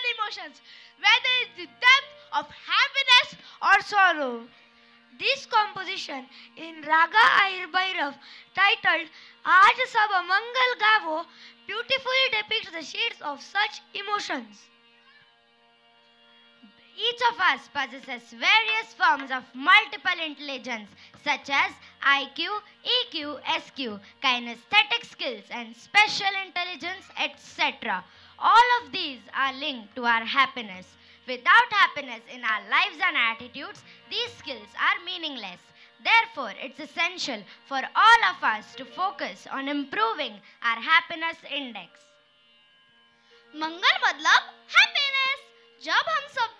human emotions, whether it's the depth of happiness or sorrow. This composition in Raga Ahir Bhairav, titled Aaj Sab Mangal Gavo, beautifully depicts the shades of such emotions. Each of us possesses various forms of multiple intelligence such as IQ, EQ, SQ, kinesthetic skills and special intelligence, etc. All of these are linked to our happiness. Without happiness in our lives and attitudes, these skills are meaningless. Therefore, it's essential for all of us to focus on improving our happiness index. मंगल मतलब happiness. जब हम सब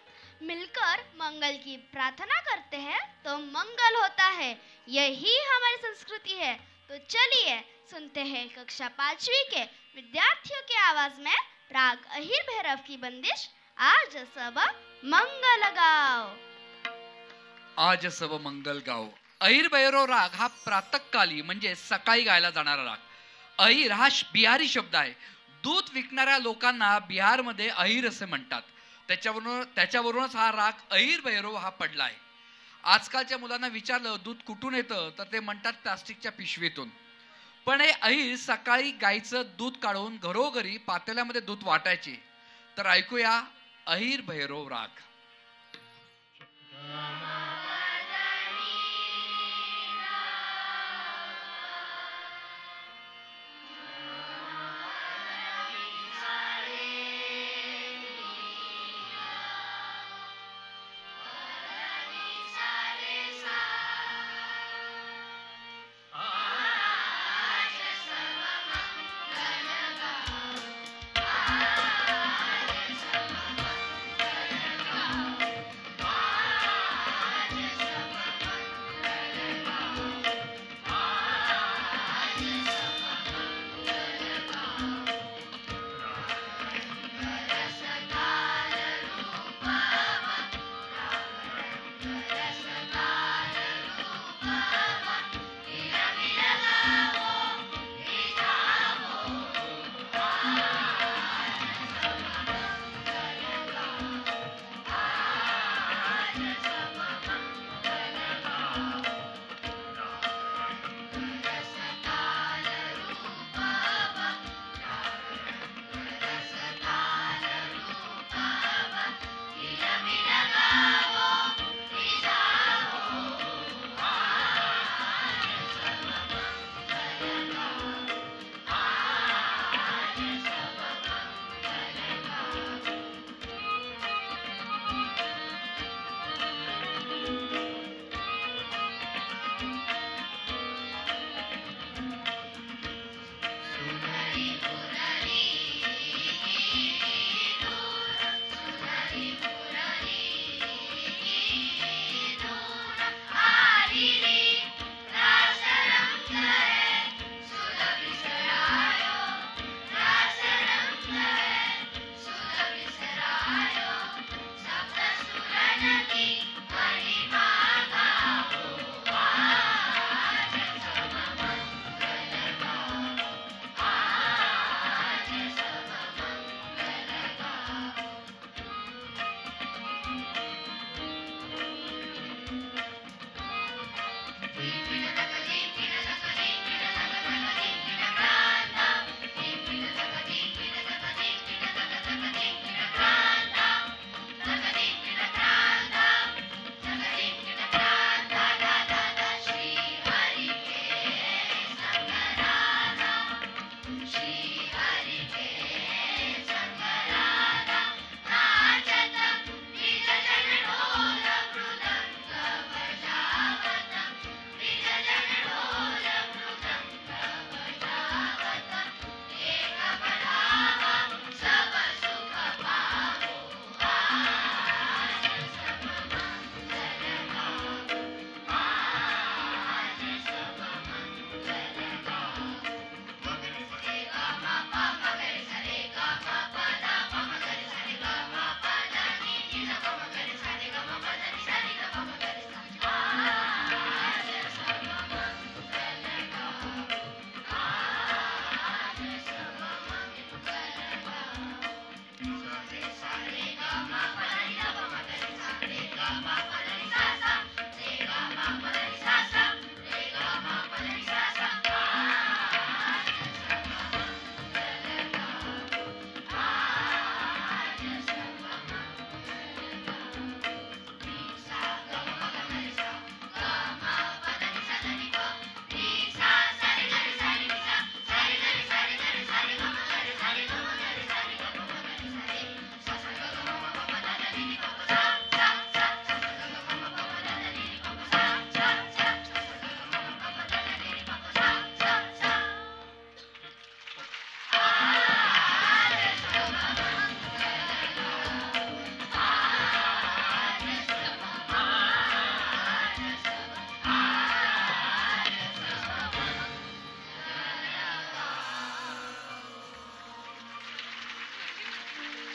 मिलकर मंगल की प्रार्थना करते हैं तो मंगल होता है. यही हमारी संस्कृति है. तो चलिए सुनते हैं कक्षा 5वीं के विद्यार्थियों की आवाज में राग अहिर भैरव की बंदिश आज सब मंगल गाओ. आज सब मंगल गाओ. अहिर भैरव राग हा प्रातःकाली म्हणजे सकाळी गायला जाणारा राग. अहिर हा बिहारी शब्द आहे. दूध विकणाऱ्या लोकांना बिहारमध्ये अहिर असे म्हणतात. त्याच्यावरूनच हा राग अहिर भैरव हा पडला आहे. आजकालच्या मुलांना विचारलं दूध कुठून येतं तर ते म्हणतात प्लास्टिकच्या पिशवीतून. पण हे अहिर सकाळी गाईचं दूध काढून घरोघरी पातेल्यामध्ये दूध वाटायचे. तर ऐकूया अहिर भैरव राग.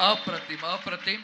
अप्रतिम अप्रतिम.